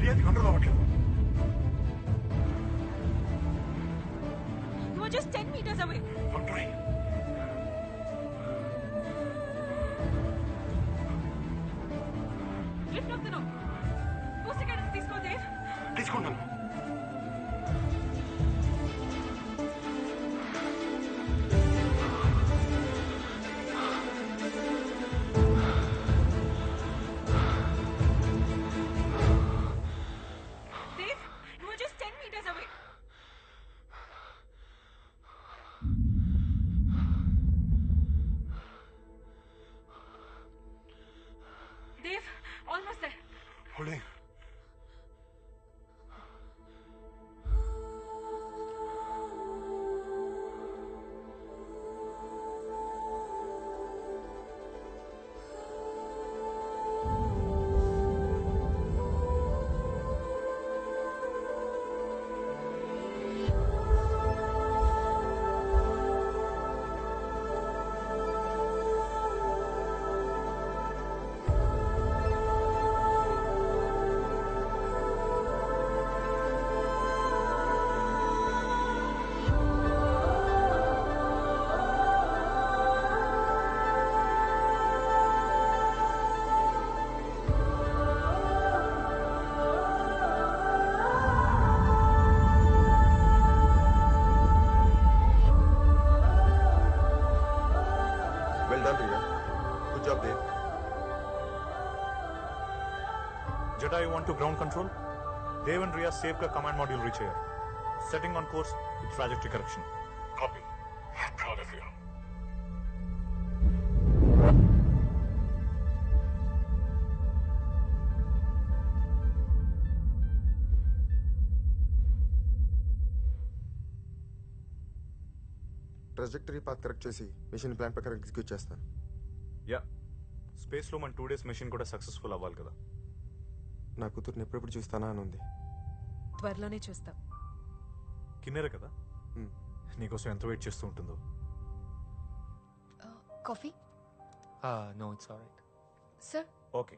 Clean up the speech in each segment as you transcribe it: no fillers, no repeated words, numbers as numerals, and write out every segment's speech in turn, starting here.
ఏది కంట్రోల్ అవ్వట్లేదు. You are just 10 meters away. I'm trying. Lift up the knob. Booster guidance తీసుకో దేవ్. తీసుకుంటాను. Dave, you are just 10 meters away. Dave, almost there. Holding. Well done, Riya. Good job, Dave. Jedi, you want to ground control? Dave and Riya safe ka command module reach here. Setting on course with trajectory correction. Copy. I'm proud of you. Trajectory path correct చేసి mission plan ప్రకారం execute చేస్తాను. Yeah, స్పేస్లో మన 2 days machine కూడా successful అవ్వాలి కదా. నా కూతుర్ని ఎప్పుడెప్పుడు చూస్తానా అని ఉంది. త్వరలోనే చూస్తాం. కిన్నెర కదా, నీకోసం ఎంత వెయిట్ చేస్తూ ఉంటుందో. Coffee? No, it's all right. Sir? Okay.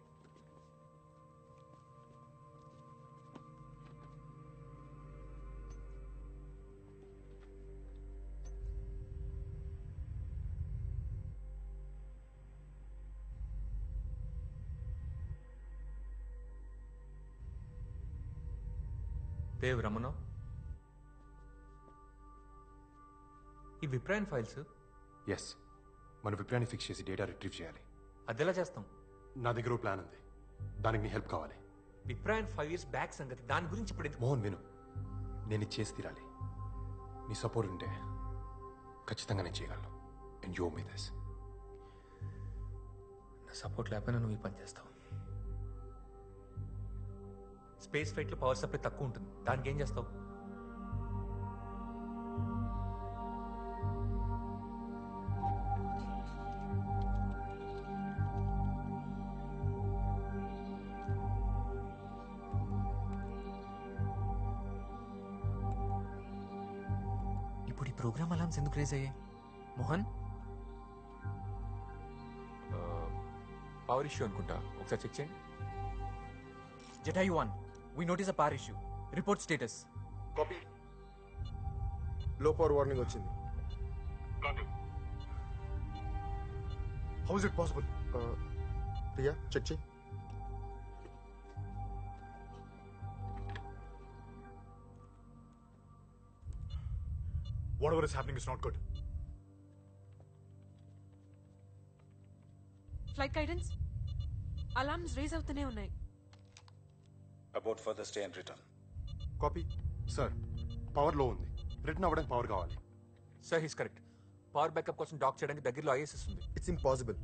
Dev Ramana, ఈ విప్రాన్ ఫైల్స్ ఎస్, మన విప్రాన్ని ఫిక్స్ చేసి డేటా రిట్రీవ్ చేయాలి. అదెలా చేస్తాం? నా దగ్గర ప్లాన్ ఉంది, దానికి నీ హెల్ప్ కావాలి. విప్రాన్ 5 years బ్యాక్ సంగతి, దాని గురించి ఇప్పుడు ఎందుకు? మోహన్ విను, నేను ఇది చేసి తీరాలి. నీ సపోర్ట్ ఉంటే ఖచ్చితంగా నేను చేయగలను. And you me this. నా సపోర్ట్ లేకపోయినా నువ్వు ఈ పని చేస్తావు. స్పేస్ ఫ్లైట్లో పవర్ సప్లై తక్కువ ఉంటుంది, దానికి ఏం చేస్తావు? ఇప్పుడు ఈ ప్రోగ్రామ్ అలామ్స్ ఎందుకు రేజ్ అయ్యాయి మోహన్? పవర్ ఇష్యూ అనుకుంటా, ఒకసారి చెక్ చేయండి. Jedi 1, we notice a power issue. Report status. Copy. Low power warning వచ్చింది. How is it possible? Riya check చేయి. Whatever is happening is not good. Flight guidance. Alarms raise అవుతూనే ఉన్నాయి. About further stay and return. Copy. Sir, power low ఉంది, return అవ్వడానికి power కావాలి. Sir he's correct. Power backup కోసం dock చేయడానికి దగ్గరలో ISS ఉంది. It's impossible.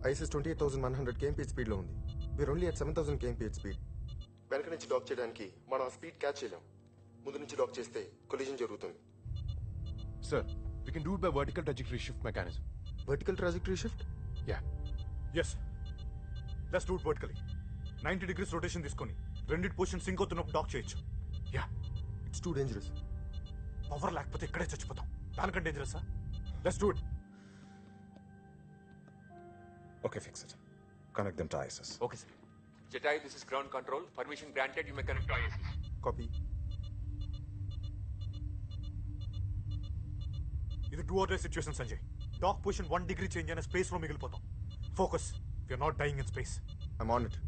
ISS 28,100 kmph speed లో ఉంది. We're only at 7,000 kmph speed. వెనక నుంచి డాక్ చేయడానికి మనం ఆ స్పీడ్ క్యాచ్ చేయలేం. ముందు నుంచి డాక్ చేస్తే కొలిజన్ జరుగుతుంది. Sir, we can do it by vertical trajectory shift mechanism. Vertical trajectory shift? Yeah. Yes. Let's do it vertically. 90 degrees rotation తీసుకొని రెండిటి పొజిషన్ సింక్ అవుతున్నప్పుడు డాక్ చేయొచ్చు. Yeah, it's too dangerous. Power లేకపోతే ఇక్కడే చచ్చిపోతాం. దానికంటే dangerous. Let's do it. Okay, fix it. Connect them to ISIS. Okay sir. Jedi, this is ground control. Permission granted. You may connect to ISS. Copy. ఇది 2 or 3 situation Sanjay. Dock position 1 degree change అయిన space లో మిగిలిపోతాం. Focus. We are not dying in space. I'm on it.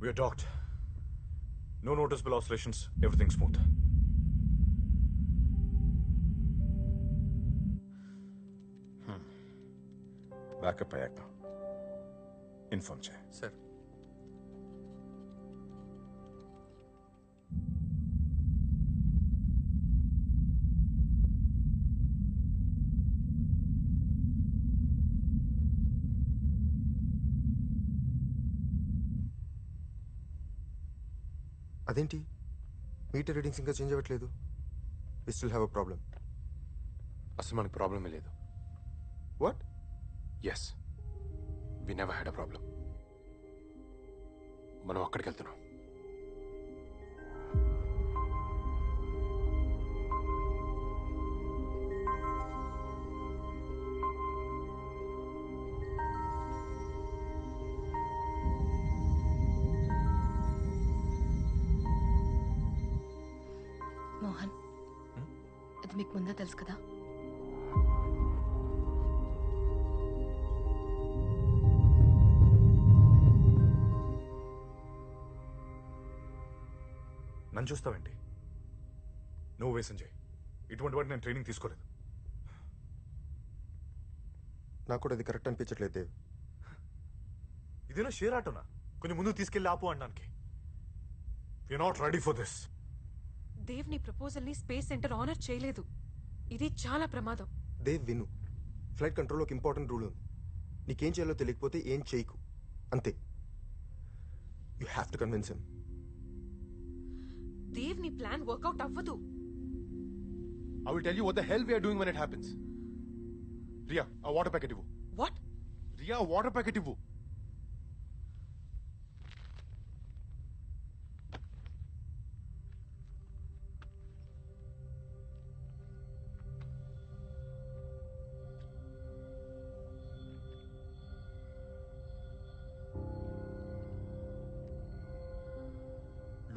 We are docked. No noticeable oscillations. Everything smooth. Backup అయ్యాక inform చేయి. Sir. అదేంటి meter readings ఇంకా change అవ్వట్లేదు? We still have a problem. అసలు మనకు ప్రాబ్లమే లేదు. What? Yes, we never had a problem. మనం అక్కడికి వెళ్తున్నాం. మోహన్, ఇది మీకు ముందే తెలుసు కదా? నన్ను చూస్తావేంటి? నువ్వు వే సంజయ్, ఇటువంటి వాటి నేను ట్రైనింగ్ తీసుకోలేదు. నాకు కూడా అది కరెక్ట్ అనిపించట్లేదు దేవ్. ఇదేనా షేర్ ఆటోనా కొంచెం ముందుకు తీసుకెళ్ళి ఆపు అనడానికి? We not ready for this. Dev నీ ప్రపోజల్ ని స్పేస్ సెంటర్ ఆనర్ చేయలేదు. ఇది చాలా ప్రమాదం. దేవ్ విను, ఫ్లైట్ కంట్రోల్లో ఒక ఇంపార్టెంట్ రూల్ ఉంది. నీకేం చేయాలో తెలియకపోతే ఏం చేయకు, అంతే. You have to convince him. Dev నీ ప్లాన్ వర్కౌట్ అవ్వదు. I will tell you what the hell we are doing when it happens. Ria, a water packet ivu. What? Ria, a water packet ivu.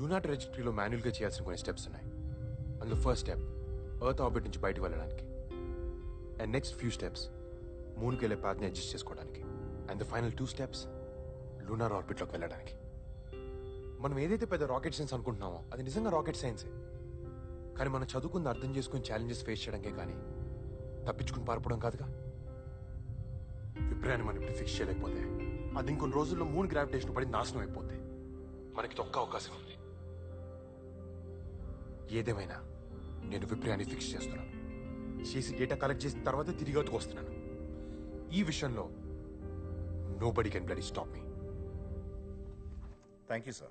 Luna ట్రాజెక్టరీలో మాన్యువల్గా చేయాల్సిన కొన్ని steps ఉన్నాయి. అందులో first step earth orbit నుంచి బయటకు వెళ్ళడానికి, అండ్ నెక్స్ట్ ఫ్యూ స్టెప్స్ మూన్కి వెళ్ళే పాత్ని అడ్జస్ట్ చేసుకోవడానికి, and the final 2 steps lunar ఆర్బిట్లోకి వెళ్ళడానికి. మనం ఏదైతే పెద్ద రాకెట్ సైన్స్ అనుకుంటున్నామో అది నిజంగా రాకెట్ సైన్సే. కానీ మనం చదువుకుంది అర్థం చేసుకుని ఛాలెంజెస్ ఫేస్ చేయడానికే కానీ తప్పించుకుని పారిపోవడం కాదుగా. విప్రాన్ని మనం ఇప్పుడు ఫిక్స్ చేయలేకపోతే అది ఇంకొన్ని రోజుల్లో మూన్ గ్రావిటేషన్ పడి నాశనం అయిపోతే మనకి ఒక్క అవకాశం ఉంది. ఏదేమైనా నేను విప్రయాన్ని ఫిక్స్ చేస్తున్నాను. చేసి డేటా కలెక్ట్ చేసిన తర్వాత తిరిగి వద్దకు వస్తున్నాను. ఈ విషయంలో nobody can bloody stop me. Thank you, sir.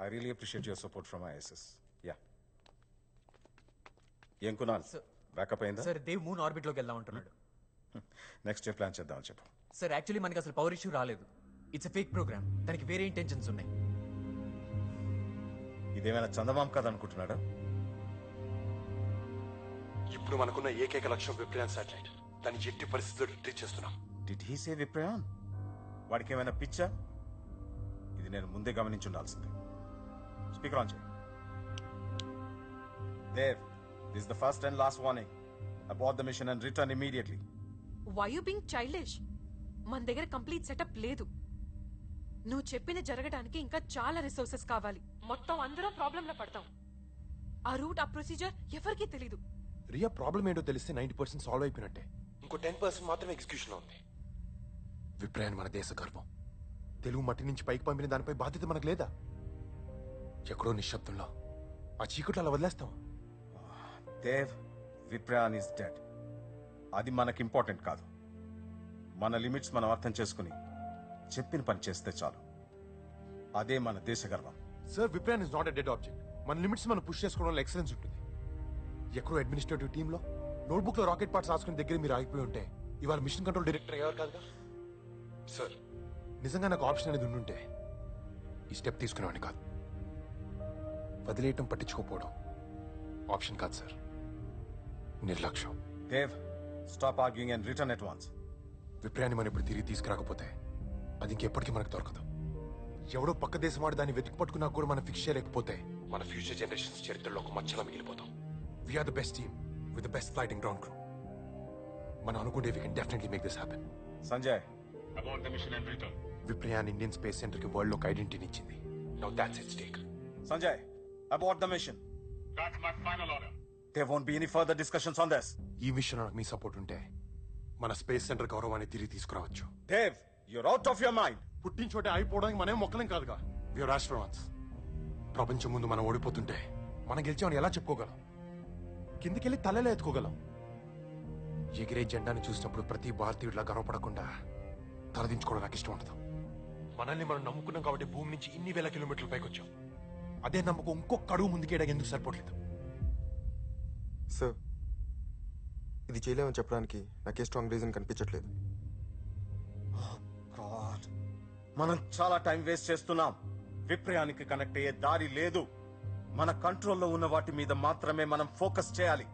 I really appreciate your support from ISS. Yeah. ఏం కునాల్ బ్యాకప్ అయిందా? సార్ దేవ్ మూన్ ఆర్బిట్ లోకి వెళ్దాం అంటున్నాడు. నెక్స్ట్ డే ప్లాన్ చేద్దామని చెప్పు. సార్ యాక్చువల్లీ మనకి అసలు పవర్ ఇష్యూ రాలేదు. It's fake program. దానికి వేరే ఇంటెన్షన్స్ ఉన్నాయి. ఇదేమైనా చందమామ కథ అనుకుంటున్నాడా? ఇప్పుడు మనకున్న ఏకైక లక్ష్యం విప్రయాన్ శాటిలైట్. దాన్ని ఎట్టి పరిస్థితుల్లో రిట్రీట్ చేస్తున్నాం. Did he say విప్రయాన్? వాడికి ఏమైనా పిచ్చా? ఇది నేను ముందే గమనించి ఉండాల్సింది. స్పీకర్ ఆన్ చేయి. Dev, this is the first and last warning. Abort the mission and return immediately. Why you being childish? మన దగ్గర కంప్లీట్ సెటప్ లేదు. నువ్వు చెప్పింది జరగడానికి ఇంకా చాలా రిసోర్సెస్ కావాలి. మొత్తం అందరం ప్రాబ్లంలో పడతాం. ఆ రూట్, ఆ ప్రొసీజర్ ఎవరికీ తెలీదు. రియా ప్రాబ్లం ఏంటో తెలిస్తే 90% సాల్వ్ అయిపోయినట్టే. ఇంకో 10% మాత్రమే ఎగ్జిక్యూషన్ లో ఉంది. విప్రయాన్ మన దేశ గర్వం. తెలుగు మట్టి నుంచి పైకి పంపిన దానిపై బాధ్యత మనకు లేదా? ఎక్కడో నిశ్శబ్దంలో ఆ చీకట్లో అలా వదిలేస్తాం. Dev, విప్రయాన్ is dead. అది మనకి ఇంపార్టెంట్ కాదు. మన లిమిట్స్ మనం అర్థం చేసుకుని చెప్పిన పని చేస్తే చాలు. అదే మన దేశ గర్వం. Sir, విప్రయాన్ is not a dead object. మన లిమిట్స్ మనం పుష్ చేసుకోవడంలో ఎక్సలెన్స్ ఉంటుంది. ఎక్కడో అడ్మినిస్ట్రేటివ్ టీంలో నోట్బుక్ లో రాకెట్ పార్ట్స్ రాసుకునే దగ్గర మీరు ఆగిపోయి ఉంటే ఇవాళ మిషన్ కంట్రోల్ డైరెక్టర్ అయ్యారు కాదుగా. సార్, నిజంగా నాకు ఆప్షన్ అనేది ఉండుంటే ఈ స్టెప్ తీసుకునేవాడిని కాదు. వదిలేయటం, పట్టించుకోపోవడం ఆప్షన్ కాదు సార్, నిర్లక్ష్యం. Dev, stop arguing and return at once. విప్రయాన్ని మనం ఇప్పుడు తిరిగి తీసుకురాకపోతే అది ఇంకెప్పటికీ మనకు దొరకదు. ఎవడో పక్క దేశం వాడు దాన్ని వెతికి పట్టుకున్నా కూడా మనం ఫిక్స్ చేయలేకపోతే మన ఫ్యూచర్ జనరేషన్స్ చరిత్రలో ఒక మచ్చలా మిగిలిపోతాం. We are the best team with the best flighting ground crew. మనం అనుకుంటే we can definitely make this happen. Sanjay, About the mission and return. Viprayan Indian space centre కి వరల్డ్ లో ఒక ఐడెంటిటీని ఇచ్చింది. Now that's its take. Sanjay, abort the mission. That's my final order. There won't be any further discussions on this. ఈ machine నాకు మీ support ఉంటే మన space centre గౌరవాన్ని తిరిగి తీసుకురావచ్చు. Dev, you're out of your mind. పుట్టిన చోటే అయిపోవడానికి మనమే మొక్కలేం కాదుగా. We're astronauts. ప్రపంచం ముందు మనం ఓడిపోతుంటే మనం గెలిచామని ఎలా చెప్పుకోగలం? కిందికెళ్ళి తలెలా ఎత్తుకోగలం? ఎగిరే జెండాని చూసినప్పుడు ప్రతి భారతీయుడిలా గర్వపడకుండా తలదించుకోవడం నాకు ఇష్టం ఉండదు. మనల్ని మనం నమ్ముకున్నాం కాబట్టి భూమి నుంచి ఇన్ని వేల కిలోమీటర్ల పైకి వచ్చాం. అదే నమ్మకం ఇంకొక అడుగు ముందుకేయడానికి ఎందుకు సరిపోవట్లేదు? సార్, ఇది చేయలేమని చెప్పడానికి నాకే స్ట్రాంగ్ రీజన్ కనిపించట్లేదు. God, మనం చాలా టైం వేస్ట్ చేస్తున్నాం. విప్రయానికి కనెక్ట్ అయ్యే దారి లేదు. మన కంట్రోల్లో ఉన్న వాటి మీద మాత్రమే మనం ఫోకస్ చేయాలి.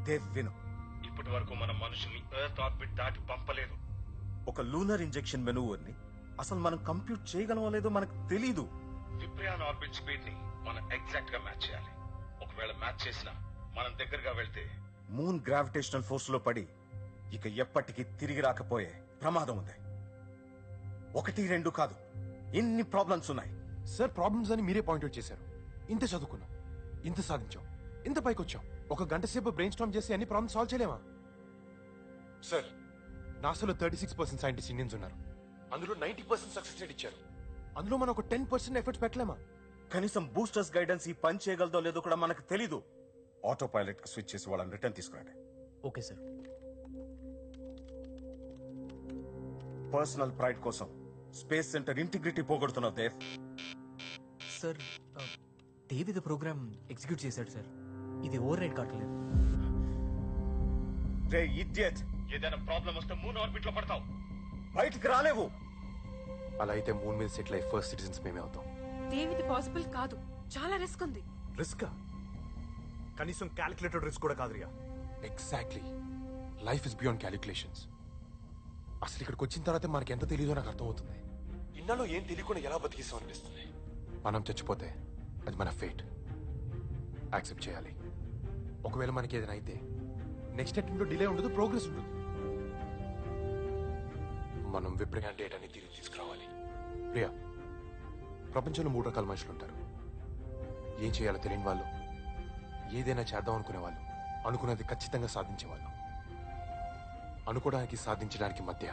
దేవ్, విను. ఇప్పటి వరకు మన మనుషుల్ని ఎర్త్ ఆర్బిట్ దాటి పంపలేదు. ఒక లూనర్ ఇంజెక్షన్ మెనూవర్ని అసలు మనం కంప్యూట్ చేయగలమో లేదో మనకు తెలీదు. విప్రయాన్ ఆర్బిట్ స్పీడ్ ని మనం ఎగ్జాక్ట్ గా మ్యాచ్ చేయాలి. ఒకవేళ మ్యాచ్ చేసినా మనం దగ్గరగా వెళ్తే మూన్ గ్రావిటేషనల్ ఫోర్స్ లో పడి ఇక ఎప్పటికీ తిరిగి రాకపోయే ప్రమాదం ఉంది. 1, 2 కాదు, ఇన్ని ప్రాబ్లమ్స్ ఉన్నాయి. సార్, ప్రాబ్లమ్స్ అని మీరే పాయింట్అవుట్ చేశారు. ఇంత చదువుకున్నాం, ఇంత సాధించాం, ఇంత పైకి వచ్చాం. ఒక గంట సేపు బ్రెయిన్ స్టార్మ్ చేసి అన్ని ప్రాబ్లమ్స్ సాల్వ్ చేయలేమా? సార్, నాసాలో 36% సైంటిస్ట్ ఇండియన్స్ ఉన్నారు. అందులో 90% సక్సెస్ రేట్ ఇచ్చారు. అందులో మనం ఒక 10% ఎఫర్ట్స్ పెట్టలేమా? కనీసం బూస్టర్స్ గైడెన్స్ ఈ పని చేయగలదో లేదో కూడా మనకు తెలీదు. ఆటో పైలట్ కి స్విచ్ చేసి వాళ్ళని రిటర్న్ తీసుకురండి. Okay sir. పర్సనల్ ప్రైడ్ కోసం స్పేస్ సెంటర్ ఇంటిగ్రిటీ పోగొడుతున్నావు దేవ్. సార్, దేవ్ ఇది ప్రోగ్రామ్ ఎగ్జిక్యూట్ చేశాడు సార్. ఇది ఓవర్ రైడ్ కావట్లేదు. రే ఇడియట్, ఏదైనా ప్రాబ్లం వస్తే మూన్ ఆర్బిట్ లో పడతావు. బయటికి రాలేవు. అలా అయితే మూన్ మీద సెటిల్ అయ్యి ఫస్ట్ సిటిజన్స్ మేమే అవుతాం. దేవిది పాసిబుల్ కాదు. చాలా రిస్క్ ఉంది. రిస్కా? కనీసం క్యాలిక్యులేటెడ్ రిస్క్ కూడా కాదు Riya. Exactly. Life is beyond calculations. అసలు ఇక్కడికి వచ్చిన తర్వాత మనకి ఎంత తెలియదో నాకు అర్థమవుతుంది. ఇన్నాళ్ళు ఏం తెలియకుండా ఎలా బతికిస్తాం అనిపిస్తుంది. మనం చచ్చిపోతే అది మన ఫేట్. యాక్సెప్ట్ చేయాలి. ఒకవేళ మనకి ఏదైనా అయితే నెక్స్ట్ అటెంప్ట్ లో డిలే ఉండదు, ప్రోగ్రెస్ ఉంటుంది. మనం విప్రయాన్ డేటాని తిరిగి తీసుకురావాలి. ప్రియా, ప్రపంచంలో 3 రకాల మనుషులు ఉంటారు. ఏం చేయాలో తెలియని వాళ్ళు, ఏదైనా చేద్దాం అనుకునే వాళ్ళు, అనుకున్నది ఖచ్చితంగా సాధించేవాళ్ళు. అనుకోవడానికి సాధించడానికి మధ్య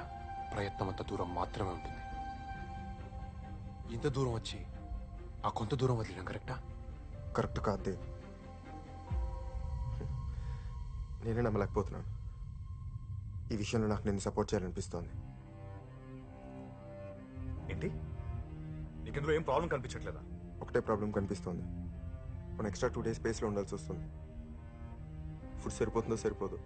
ప్రయత్నం అంత దూరం మాత్రమే ఉంటుంది. ఇంత దూరం వచ్చి ఆ కొంత దూరం వదిలినాం కరెక్టా? కరెక్ట్ కాదు దేవ్. నేనే నమ్మలేకపోతున్నాను. ఈ విషయంలో నాకు నేను సపోర్ట్ చేయాలనిపిస్తోంది. ఏంటి నీకు ఇందులో ఏం ప్రాబ్లం కనిపించట్లేదా? ఒకటే ప్రాబ్లం కనిపిస్తోంది. మనం ఎక్స్ట్రా 2 days స్పేస్లో ఉండాల్సి వస్తుంది. ఫుడ్ సరిపోతుందో సరిపోదు.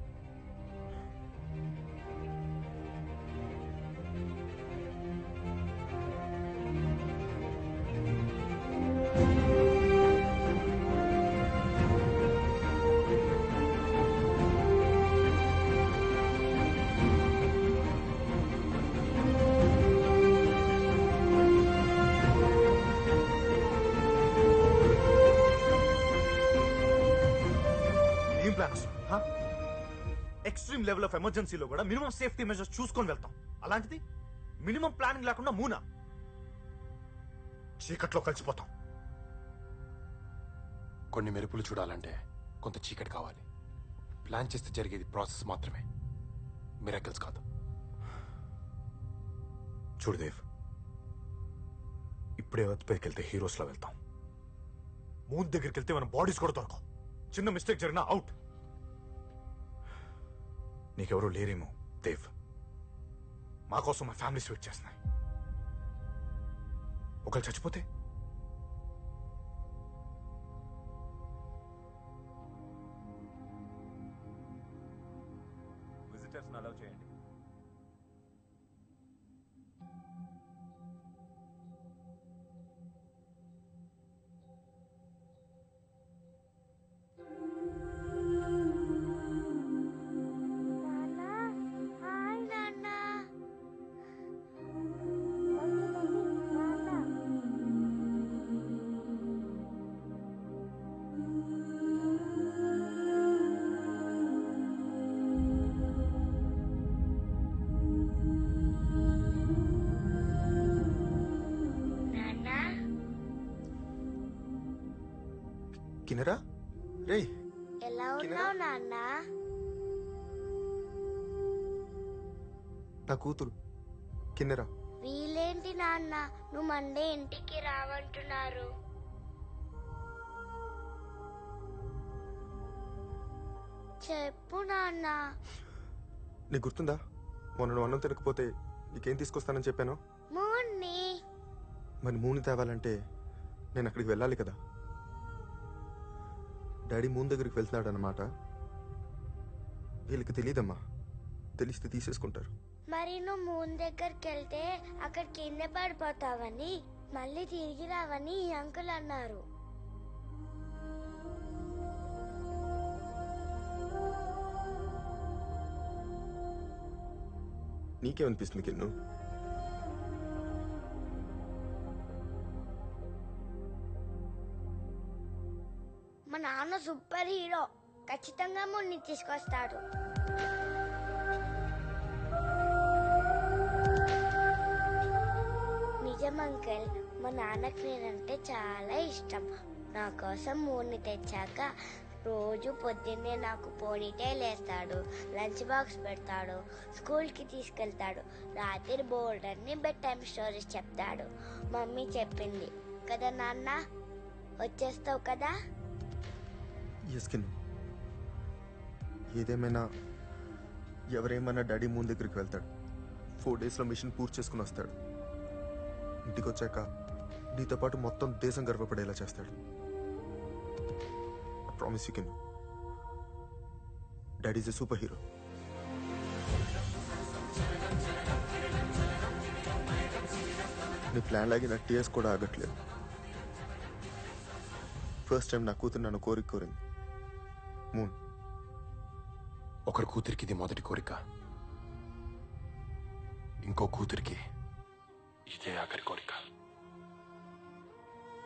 ఏం ప్లాన్ అసలు? ఎక్స్ట్రీమ్ లెవెల్ ఆఫ్ ఎమర్జెన్సీలో కూడా మినిమం సేఫ్టీ మెజర్స్ చూసుకొని వెళ్తాం. అలాంటిది మినిమం ప్లానింగ్ లేకుండా మూనా చీకట్లో కలిసిపోతాం. కొన్ని మెరుపులు చూడాలంటే కొంత చీకటి కావాలి. ప్లాన్ చేస్తే జరిగేది ప్రాసెస్ మాత్రమే, మిరాకిల్స్ కాదు. చూడు దేవ్, ఇప్పుడే ఎర్త్ పైకి వెళ్తే హీరోస్లా వెళ్తాం. మూన్ దగ్గరికి వెళ్తే మన బాడీస్ కూడా దొరకవు. చిన్న మిస్టేక్ జరిగినా అవుట్. నీకెవరూ లేరేమో దేవ్. మా కోసం మా ఫ్యామిలీస్ వెయిట్ చేస్తున్నాయి. ఒకరు చచ్చిపోతే విజిటర్స్ అలౌ చేయండి. కిన్నెరా రే, ఎలా ఉన్నావు నాన్న? నా కూతురు కిన్నెరా. వీలేంటి నాన్న, నువ్వు మండే ఇంటికి రావంటున్నారు. చెప్పు నాన్న. నీకు గుర్తుందా మొన్న నువ్వు అన్నం తినకపోతే నీకేం తీసుకొస్తానని చెప్పాను? మూన్ని. మరి మూని తేవాలంటే నేను అక్కడికి వెళ్ళాలి కదా. డాడీ మూన్ దగ్గరికి వెళ్తున్నాడు అన్నమాట. వీళ్ళకి తెలియదమ్మా, తెలిస్తే తీసేసుకుంటారు. మరి నువ్వు మూన్ దగ్గరికి వెళ్తే అక్కడ కింద పడిపోతావని, మళ్ళీ తిరిగి రావని ఈ అంకుల్ అన్నారు. నీకేమనిపిస్తుంది కిన్ను? మా నాన్న సూపర్ హీరో, ఖచ్చితంగా మూన్ని తీసుకొస్తాడు. నిజం అంకుల్, మా నాన్నకి నేనంటే చాలా ఇష్టం. నా కోసం మూన్ని తెచ్చాక రోజు పొద్దున్నే నాకు పోనీటైల్ వేస్తాడు, లంచ్ బాక్స్ పెడతాడు, స్కూల్కి తీసుకెళ్తాడు, రాత్రి బోల్డర్ని బెడ్ టైమ్ స్టోరీస్ చెప్తాడు. మమ్మీ చెప్పింది కదా నాన్న, వచ్చేస్తావు కదా? ఎస్ కిన్ను, ఏదేమైనా ఎవరేమన్నా డాడీ మూన్ దగ్గరికి వెళ్తాడు. 4 daysలో మిషన్ పూర్తి చేసుకుని వస్తాడు. ఇంటికి వచ్చాక నీతో పాటు మొత్తం దేశం గర్వపడేలా చేస్తాడు. Promise you Kinnu, daddy is a superhero. నీ ప్లాన్ లాగి నా టీఎస్ కూడా ఆగట్లేదు. ఫస్ట్ టైం నా కూతురు నన్ను కోరింది మూన్. ఒకరి కూతురికి ఇది మొదటి కోరిక, ఇంకో కూతురికి ఇదే ఆఖరి కోరిక.